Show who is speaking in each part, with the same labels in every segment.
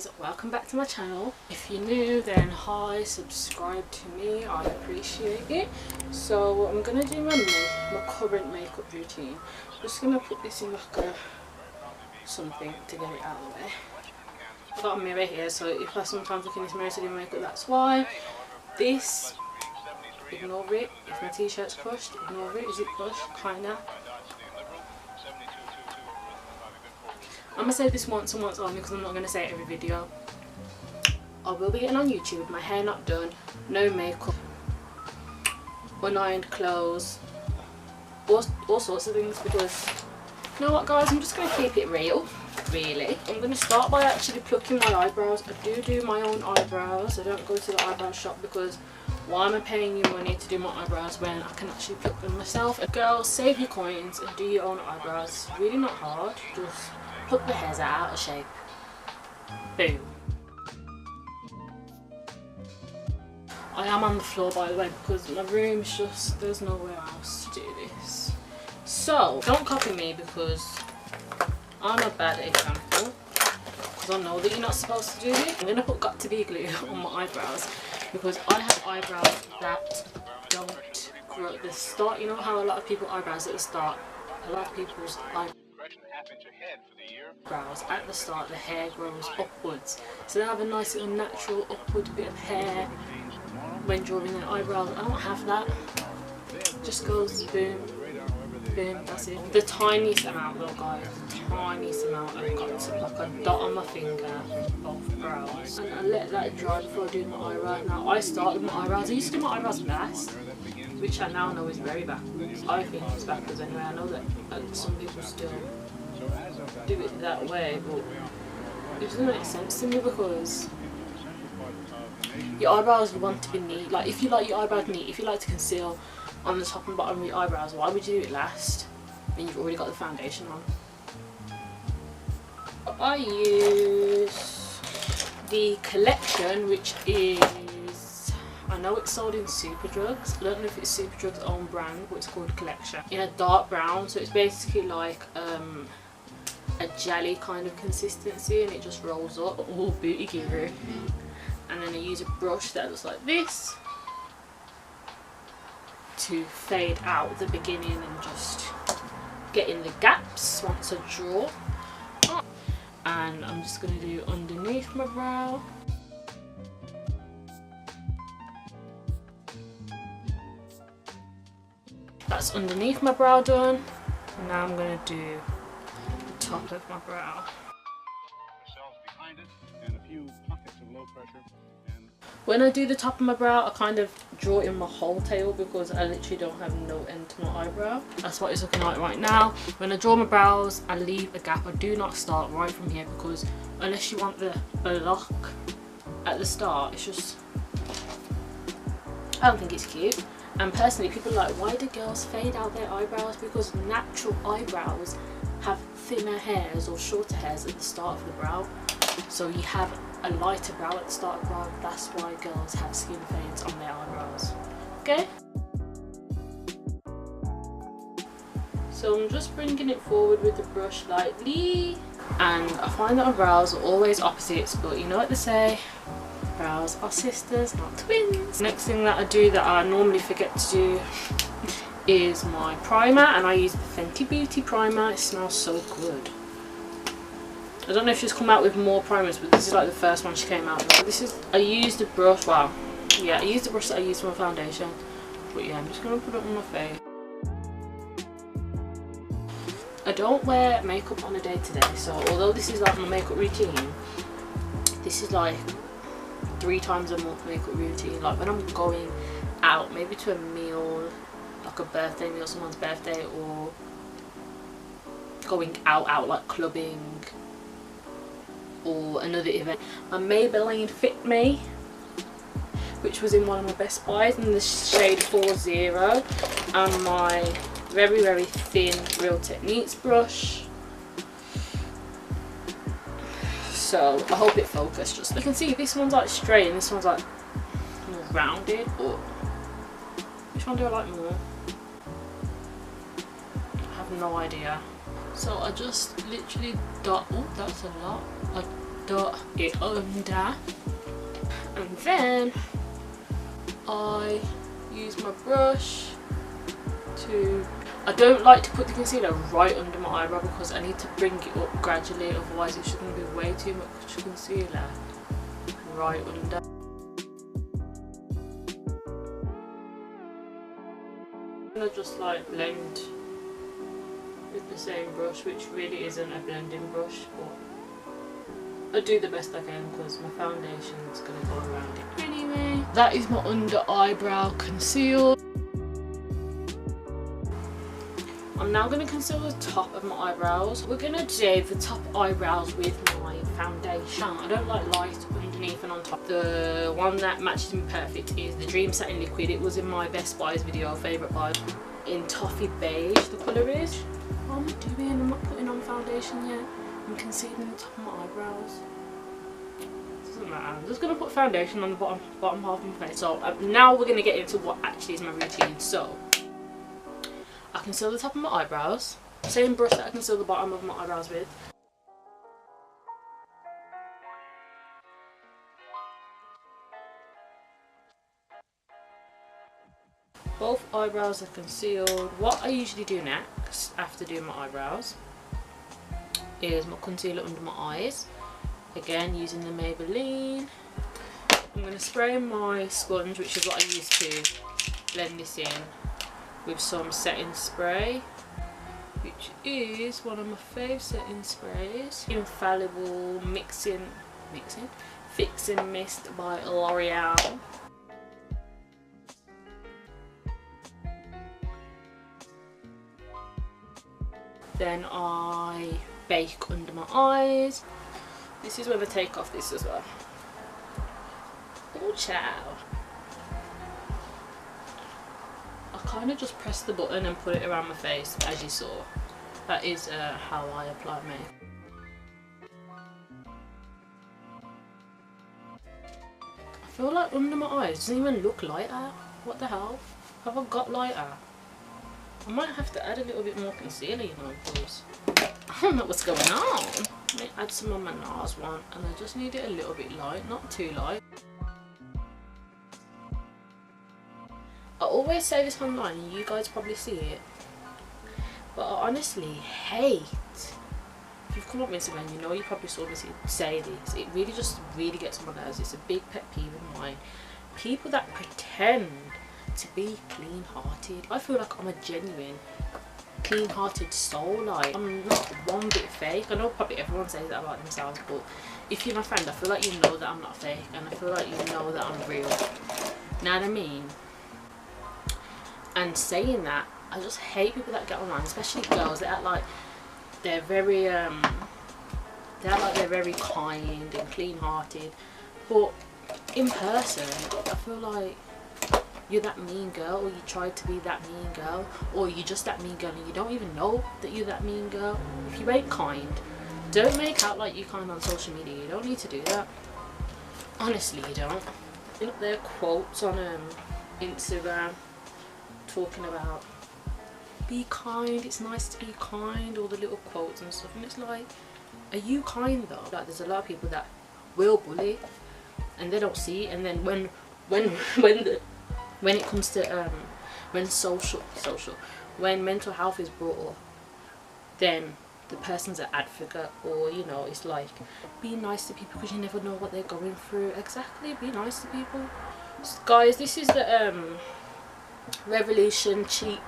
Speaker 1: guys, welcome back to my channel. If you're new, then hi, subscribe to me, I appreciate it. So I'm gonna do my current makeup routine. I'm just gonna put this in like a something to get it out of the way. I've got a mirror here, so if I sometimes look in this mirror to do makeup, that's why. This, ignore it. If my t-shirt's crushed, ignore it. Is it crushed? Kinda. I'm gonna say this once and once only because I'm not gonna say it every video. I will be getting on YouTube with my hair not done, no makeup, unironed clothes, all sorts of things, because you know what guys, I'm just gonna keep it real, really. I'm gonna start by actually plucking my eyebrows. I do my own eyebrows. I don't go to the eyebrow shop because why am I paying you money to do my eyebrows when I can actually pluck them myself? Girls, save your coins and do your own eyebrows. It's really not hard. Just pluck the hairs out of shape. Boom. I am on the floor by the way because my room's just, there's nowhere else to do this. So don't copy me because I'm a bad example, because I know that you're not supposed to do this. I'm going to put got to be glue on my eyebrows because I have eyebrows that don't grow at the start. You know how a lot of people eyebrows at the start, a lot of people's eyebrows at the start, the hair grows upwards, so they have a nice little natural upward bit of hair when drawing their eyebrows. I don't have that. It just goes boom, boom, that's it. The tiniest amount though guys, the tiniest amount. I've got to like a dot on my finger, both brows, and I let that dry before I do my eyebrows. Now I start with my eyebrows. I used to do my eyebrows last, which I now know is very backwards. I think it's backwards anyway. I know that some people still do it that way, but it doesn't make sense to me because your eyebrows, you want to be neat. Like if you like your eyebrows neat, if you like to conceal on the top and bottom of your eyebrows, why would you do it last when you've already got the foundation on? I use the collection, which is, I know it's sold in Superdrugs. I don't know if it's Superdrug's own brand, but it's called Collection. In a dark brown, so it's basically like a jelly kind of consistency, and it just rolls up. Oh, booty guru. And then I use a brush that looks like this to fade out the beginning and just get in the gaps once I draw. And I'm just going to do underneath my brow. That's underneath my brow done. Now I'm going to do the top of my brow. When I do the top of my brow, I kind of draw in my whole tail because I literally don't have no end to my eyebrow. That's what it's looking like right now. When I draw my brows, I leave a gap. I do not start right from here because unless you want the block at the start, it's just, I don't think it's cute. And personally, people are like, why do girls fade out their eyebrows? Because natural eyebrows have thinner hairs or shorter hairs at the start of the brow. So you have a lighter brow at the start of the brow. That's why girls have skin fades on their eyebrows. Okay? So I'm just bringing it forward with the brush lightly. And I find that my brows are always opposites, but you know what they say, brows are sisters, not twins. Next thing that I do that I normally forget to do is my primer, and I use the Fenty Beauty primer. It smells so good. I don't know if she's come out with more primers, but this is like the first one she came out with. This is, I used the brush, wow, yeah, I used the brush that I used for my foundation, but yeah, I'm just going to put it on my face. I don't wear makeup on a day to day, so although this is like my makeup routine, this is like 3 times a month makeup routine. Like when I'm going out, maybe to a meal, like a birthday meal, someone's birthday, or going out like clubbing, or another event. My Maybelline Fit Me, which was in one of my Best Buys in the shade 40, and my very thin Real Techniques brush. So I hope it focused. Just you can see this one's like straight and this one's like more rounded, but which one do I like more? I have no idea. So I just literally dot, oh that's a lot, I dot it under, and then I use my brush to, I don't like to put the concealer right under my eyebrow because I need to bring it up gradually, otherwise it's just going to be way too much concealer right under. I'm going to just like blend with the same brush, which really isn't a blending brush, but I do the best I can because my foundation is going to go around it anyway. That is my under eyebrow conceal. I'm now going to conceal the top of my eyebrows. We're going to do the top eyebrows with my foundation. I don't like light underneath and on top. The one that matches me perfect is the Dream Satin Liquid. It was in my Best Buys video, favourite buy, in toffee beige the colour is. What am I doing? I'm not putting on foundation yet. I'm concealing the top of my eyebrows. Doesn't matter. I'm just going to put foundation on the bottom half of my face. So now we're going to get into what actually is my routine. So I conceal the top of my eyebrows. Same brush that I conceal the bottom of my eyebrows with. Both eyebrows are concealed. What I usually do next, after doing my eyebrows, is my concealer under my eyes. Again, using the Maybelline. I'm going to spray my sponge, which is what I use to blend this in, with some setting spray, which is one of my fave setting sprays. Infallible Fixing Mist by Loreal. Then I bake under my eyes. This is when I take off this as well. Oh chow. I kind of just press the button and put it around my face, as you saw. That is how I apply makeup. I feel like under my eyes doesn't even look lighter. What the hell? Have I got lighter? I might have to add a little bit more concealer, you know, because I don't know what's going on. Let me add some on my NARS one, and I just need it a little bit light, not too light. I always say this online, and you guys probably see it, but I honestly hate, if you've come up with Instagram, you know, you probably saw me say this, it really gets on my nerves. It's a big pet peeve of mine. People that pretend to be clean-hearted. I feel like I'm a genuine clean-hearted soul. Like, I'm not one bit fake. I know probably everyone says that about themselves, but if you're my friend, I feel like you know that I'm not fake, and I feel like you know that I'm real. Know what I mean? And saying that, I just hate people that get online, especially girls. They act like they're very very kind and clean-hearted, but in person, I feel like you're that mean girl, or you tried to be that mean girl, or you're just that mean girl and you don't even know that you're that mean girl. If you ain't kind, don't make out like you're kind on social media. You don't need to do that. Honestly, you don't. I think there are quotes on Instagram talking about be kind, it's nice to be kind, all the little quotes and stuff, and it's like, are you kind though? Like, there's a lot of people that will bully and they don't see it, and then when it comes to when mental health is brought up, then the person's an advocate, or you know, it's like, be nice to people because you never know what they're going through. Exactly, be nice to people. So guys, this is the Revolution cheap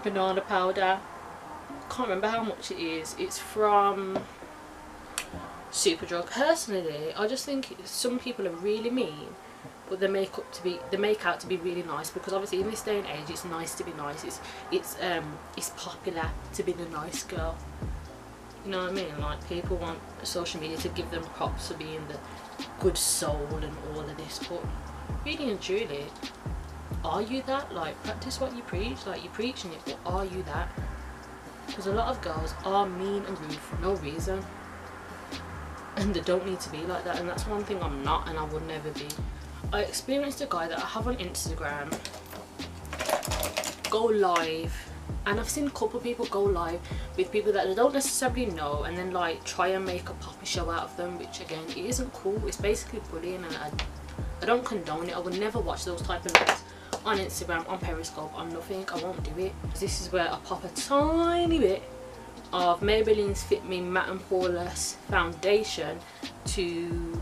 Speaker 1: banana powder. Can't remember how much it is. It's from Superdrug. Personally, I just think some people are really mean, but they make out to be really nice, because obviously in this day and age it's nice to be nice. It's popular to be the nice girl. You know what I mean? Like, people want social media to give them props for being the good soul and all of this, but really and truly, are you that? Like, practice what you preach. Like, you're preaching it, but are you that? Because a lot of girls are mean and rude for no reason, and they don't need to be like that, and that's one thing I'm not, and I would never be. I experienced a guy that I have on Instagram go live And I've seen a couple of people go live with people that they don't necessarily know and then like try and make a poppy show out of them, which again, it isn't cool. It's basically bullying, and I don't condone it. I would never watch those type of lives on Instagram, on Periscope, on nothing. I won't do it. This is where I pop a tiny bit of Maybelline's Fit Me Matte and Poreless foundation to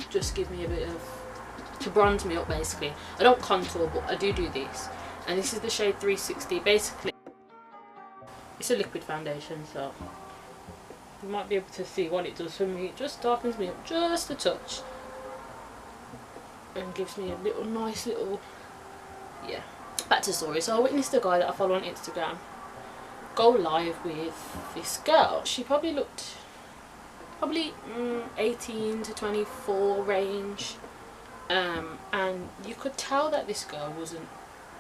Speaker 1: just give me a bit of, to bronze me up basically. I don't contour, but I do this. And this is the shade 360. Basically, it's a liquid foundation, so you might be able to see what it does for me. It just darkens me up just a touch and gives me a little nice little, yeah. Back to the story. So I witnessed a guy that I follow on Instagram go live with this girl. She probably looked 18 to 24 range, and you could tell that this girl wasn't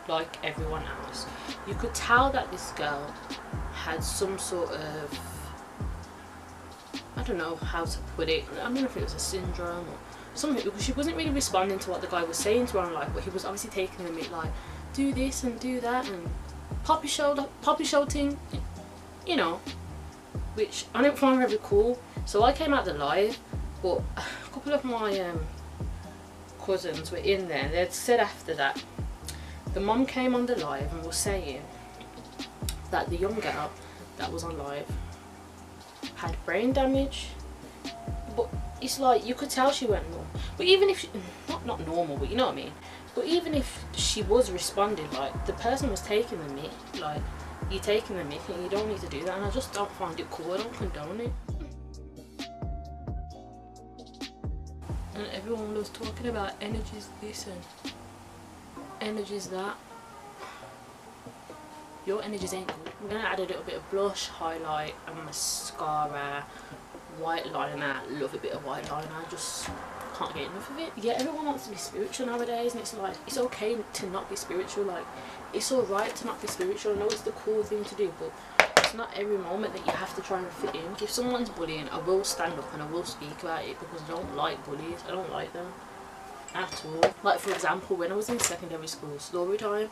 Speaker 1: like everyone else. You could tell that this girl had some sort of, I don't know how to put it, I don't know if it was a syndrome or something, because she wasn't really responding to what the guy was saying to her on live, but he was obviously taking the mic like, do this and do that and poppy show thing, you know, which I didn't find very cool. So I came out the live, but a couple of my cousins were in there. They'd said after that, the mum came on the live and was saying that the young girl that was on live had brain damage, but it's like you could tell she went normal. But even if she, not normal, but you know what I mean. But even if she was responding, like the person was taking the mic, like you're taking the mic and you don't need to do that, and I just don't find it cool. I don't condone it. And everyone was talking about energies this and energies that. Your energies ain't good. I'm gonna add a little bit of blush, highlight, and mascara, white liner. Love a bit of white liner. Just can't get enough of it. Yeah, everyone wants to be spiritual nowadays, and it's like it's okay to not be spiritual. Like it's all right to not be spiritual. I know it's the cool thing to do, but it's not every moment that you have to try and fit in. If someone's bullying, I will stand up and I will speak about it, because I don't like bullies. I don't like them at all. Like for example, when I was in secondary school, story time,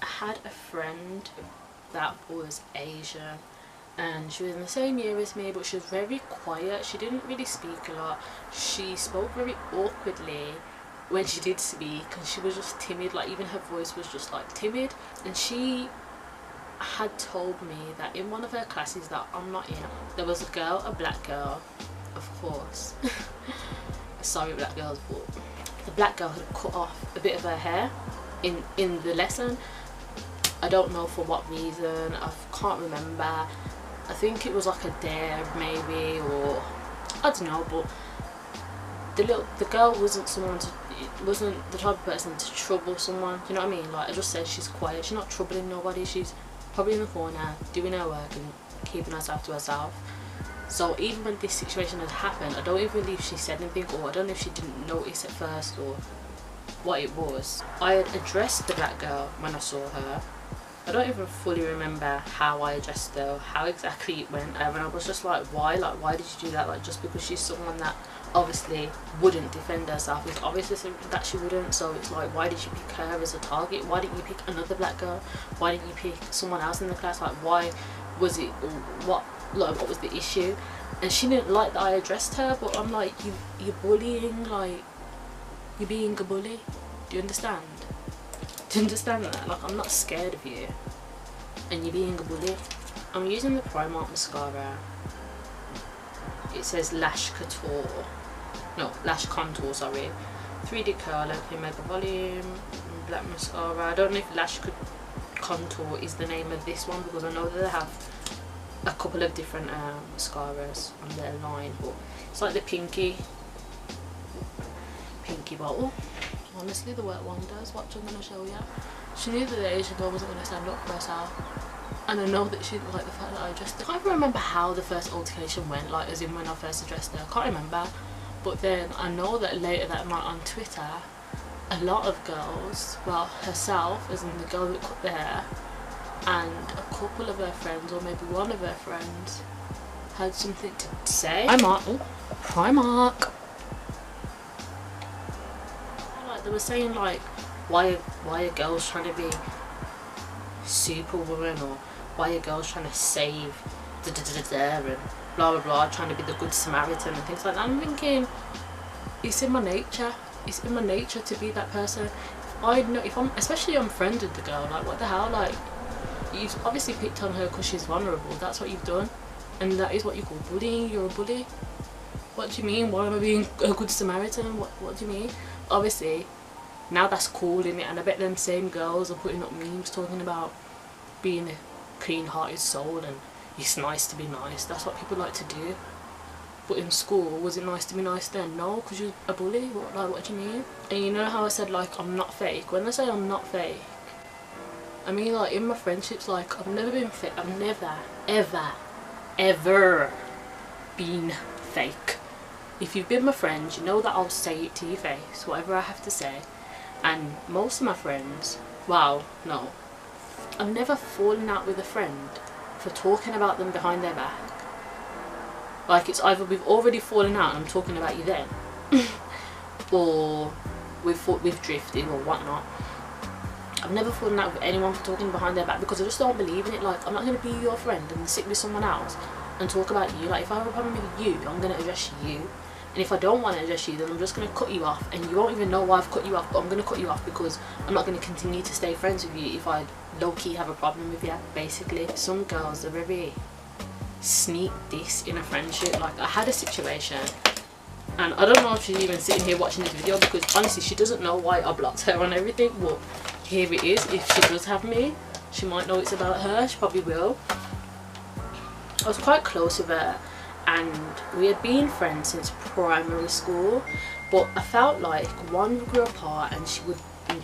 Speaker 1: I had a friend that was Asian, and she was in the same year as me, but she was very quiet. She didn't really speak a lot. She spoke very awkwardly when she did speak, and she was just timid. Like even her voice was just like timid. And she had told me that in one of her classes that I'm not in, there was a girl, a black girl, of course. Sorry black girls, but the black girl had cut off a bit of her hair in the lesson. I don't know for what reason, I can't remember. I think it was like a dare maybe, or I don't know, but the girl wasn't wasn't the type of person to trouble someone, you know what I mean? Like I just said, she's quiet, she's not troubling nobody, she's probably in the corner doing her work and keeping herself to herself. So even when this situation had happened, I don't even believe she said anything, or I don't know if she didn't notice at first or what it was. I had addressed the black girl when I saw her. I don't even fully remember how I addressed her, how exactly it went, and I was just like, why? Like, why did you do that? Like, just because she's someone that obviously wouldn't defend herself. It's obviously something that she wouldn't, so it's like, why did you pick her as a target? Why didn't you pick another black girl? Why didn't you pick someone else in the class? Like, why was it, what was the issue? And she didn't like that I addressed her, but I'm like, you're bullying, like, you're being a bully. Do you understand? Do you understand that? Like, I'm not scared of you, and you're being a bully. I'm using the Primark mascara. It says Lash Contour, sorry. 3D curler, mega volume, black mascara. I don't know if Lash Contour is the name of this one, because I know that they have a couple of different mascaras on their line, but it's like the pinky bottle. Honestly, the wet wonders. Watch, I'm going to show you. She knew that the Asian girl wasn't going to stand up for herself, and I know that she didn't like the fact that I addressed her. I can't even remember how the first altercation went, like as in when I first addressed her. I can't remember, but then I know that later that night on Twitter, a lot of girls, well, herself, as in the girl that cut the hair, and a couple of her friends, or maybe one of her friends, had something to say. Primark. Like they were saying, like, why are girls trying to be superwoman, or why are girls trying to save and blah blah blah, trying to be the good Samaritan and things like that. I'm thinking, it's in my nature. It's in my nature to be that person. I know if I'm, especially I'm friends with the girl, like what the hell, like you've obviously picked on her because she's vulnerable. That's what you've done, and that is what you call bullying. You're a bully. What do you mean? Why am I being a good Samaritan? What do you mean? Obviously, now that's cool, innit? And I bet them same girls are putting up memes talking about being a clean-hearted soul and it's nice to be nice. That's what people like to do. But in school, was it nice to be nice then? No, because you're a bully. What do you mean? And you know how I said, like, I'm not fake? When I say I'm not fake, I mean, like, in my friendships, like, I've never been fake. I've never, ever been fake. If you've been my friend, you know that I'll say it to your face, whatever I have to say. And most of my friends, well, no, I've never fallen out with a friend for talking about them behind their back. Like, it's either we've already fallen out and I'm talking about you then, or we've drifted or whatnot. I've never fallen out with anyone for talking behind their back because I just don't believe in it. Like, I'm not going to be your friend and sit with someone else and talk about you. Like, if I have a problem with you, I'm going to address you. And if I don't want to address you, then I'm just going to cut you off. And you won't even know why I've cut you off, but I'm going to cut you off because I'm not going to continue to stay friends with you if I low-key have a problem with you, basically. Some girls are very sneak this in a friendship. Like, I had a situation, and I don't know if she's even sitting here watching this video because honestly she doesn't know why I blocked her on everything. But here it is. If she does have me, she might know it's about her. She probably will. I was quite close with her and we had been friends since primary school, but I felt like one, we grew apart, and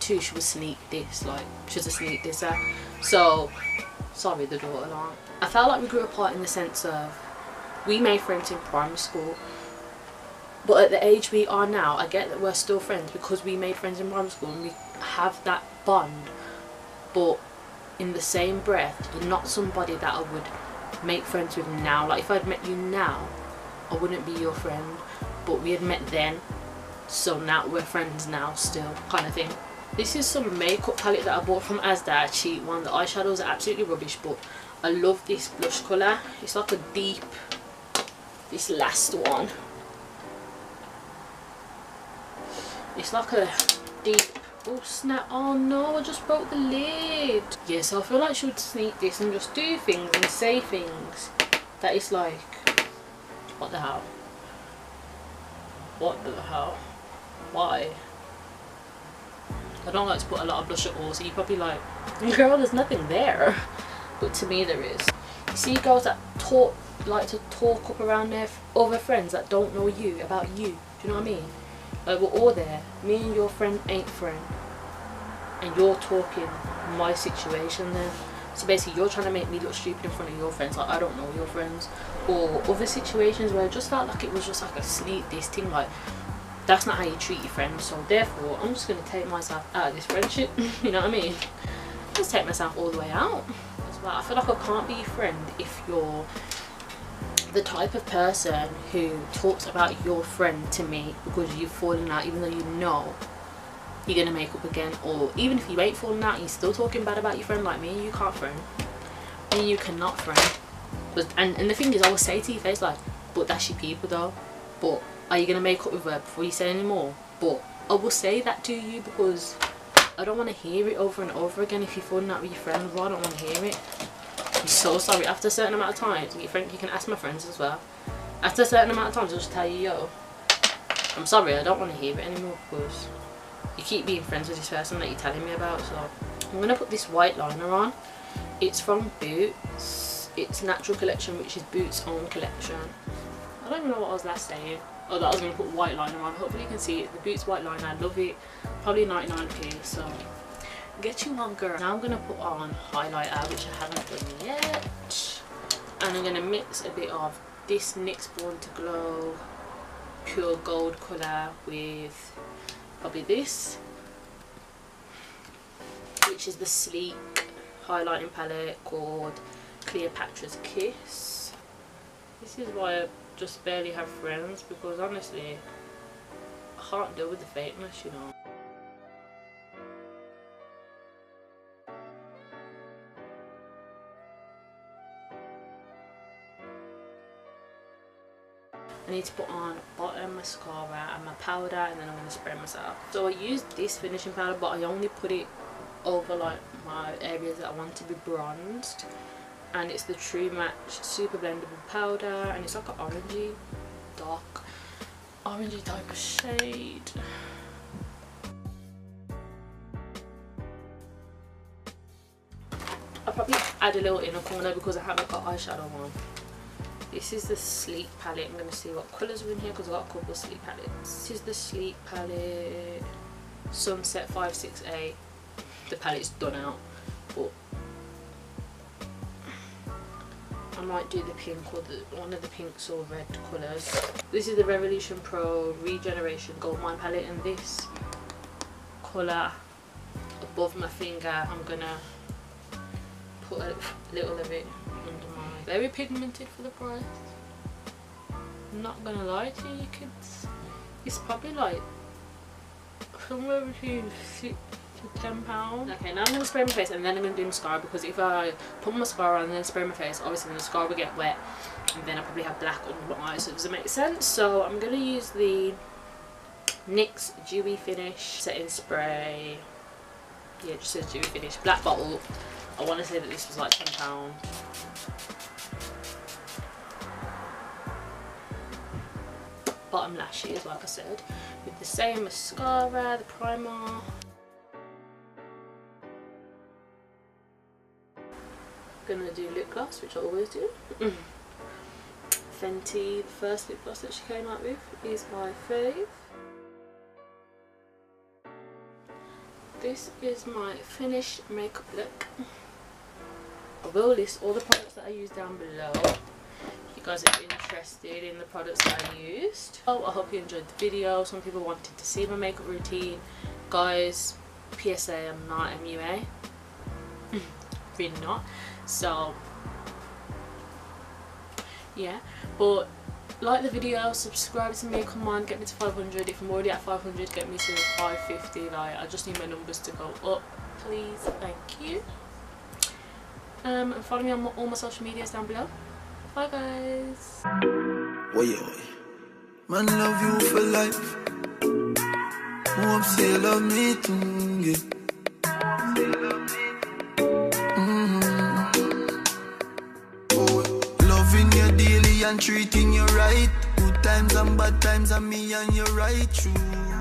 Speaker 1: two, she would sneak this. Like, she was a sneak disser. So sorry, the door alarm. I felt like we grew apart in the sense of we made friends in primary school, but at the age we are now, I get that we're still friends because we made friends in primary school and we have that bond, but in the same breath, you're not somebody that I would make friends with now. Like, if I'd met you now, I wouldn't be your friend, but we had met then, so now we're friends now still, kind of thing. This is some makeup palette that I bought from Asda, a cheap one. The eyeshadows are absolutely rubbish, but I love this blush colour. It's like a deep, this last one, it's like a deep, oh snap, oh no, I just broke the lid. Yeah, so I feel like she would sneak this and just do things and say things that it's like, what the hell? What the hell? Why? I don't like to put a lot of blush at all, so you're probably like, girl, there's nothing there. But to me there is. You see girls that like to talk up around their other friends that don't know you, about you. Do you know what I mean? Like, we're all there. Me and your friend ain't friend, and you're talking my situation then. So basically you're trying to make me look stupid in front of your friends, like I don't know your friends. Or other situations where it just felt like it was just like a sneak this thing, like that's not how you treat your friends. So therefore I'm just going to take myself out of this friendship. You know what I mean? Just take myself all the way out as well. I feel like I can't be your friend if you're the type of person who talks about your friend to me because you've fallen out, even though you know you're gonna make up again. Or even if you ain't falling out, you're still talking bad about your friend. Like, me and you can't friend. Me and you cannot friend. But and the thing is, I will say to your face, like, but that's your people though. But are you gonna make up with her before you say any more? But I will say that to you because I don't want to hear it over and over again. If you're falling out with your friends, well, I don't want to hear it. I'm so sorry. After a certain amount of time, you can ask my friends as well. After a certain amount of time, I'll just tell you, yo, I'm sorry, I don't want to hear it anymore because you keep being friends with this person that you're telling me about. So I'm going to put this white liner on. It's from Boots. It's Natural Collection, which is Boots' own collection. I don't even know what I was last saying. Oh, that I was going to put white liner on. Hopefully you can see it. The Boots white liner, I love it. Probably 99p, so get you one, girl. Now I'm going to put on highlighter, which I haven't done yet. And I'm going to mix a bit of this NYX Born to Glow pure gold colour with probably this, which is the sleek highlighting palette called Cleopatra's Kiss. This is why I just barely have friends, because honestly I can't deal with the fakeness, you know. I need to put on bottom mascara and my powder, and then I'm going to spray myself. So I used this finishing powder, but I only put it over like my areas that I want to be bronzed, and it's the True Match Super Blendable powder, and it's like an orangey, dark orangey type of shade. I'll probably add a little inner corner because I haven't got eyeshadow on. This is the Sleek palette. I'm going to see what colours are in here because I've got a couple of Sleek palettes. This is the Sleek palette Sunset 568. The palette's done out, but I might do the pink or one of the pinks or red colours. This is the Revolution Pro Regeneration Gold Mine palette, and this colour above my finger, I'm going to put a little of it under my... Very pigmented for the price. I'm not gonna lie to you kids. It's probably like somewhere between £6 to £10. Okay, now I'm gonna spray my face and then I'm gonna do mascara, because if I put mascara on and then spray my face, obviously the mascara will get wet and then I probably have black under my eyes, so it doesn't make sense. So I'm gonna use the NYX Dewy Finish setting spray. Yeah, it just says Dewy Finish, black bottle. I want to say that this was like £10. Bottom lashes, like I said, with the same mascara, the primer. Gonna do lip gloss, which I always do. Fenty, the first lip gloss that she came out with is my fave. This is my finished makeup look. I will list all the products that I use down below if you guys are interested in the products that I used. Oh, I hope you enjoyed the video. Some people wanted to see my makeup routine. Guys, PSA, I'm not MUA. Really not. So yeah, but like the video, subscribe to me, come on, get me to 500. If I'm already at 500, get me to 550. Like, I just need my numbers to go up, please. Thank you. And follow me on all my social medias down below. Bye guys.
Speaker 2: Man, love you for life. Hope say love me too. Oh, loving you daily and treating you right. Good times and bad times, and me and you right through.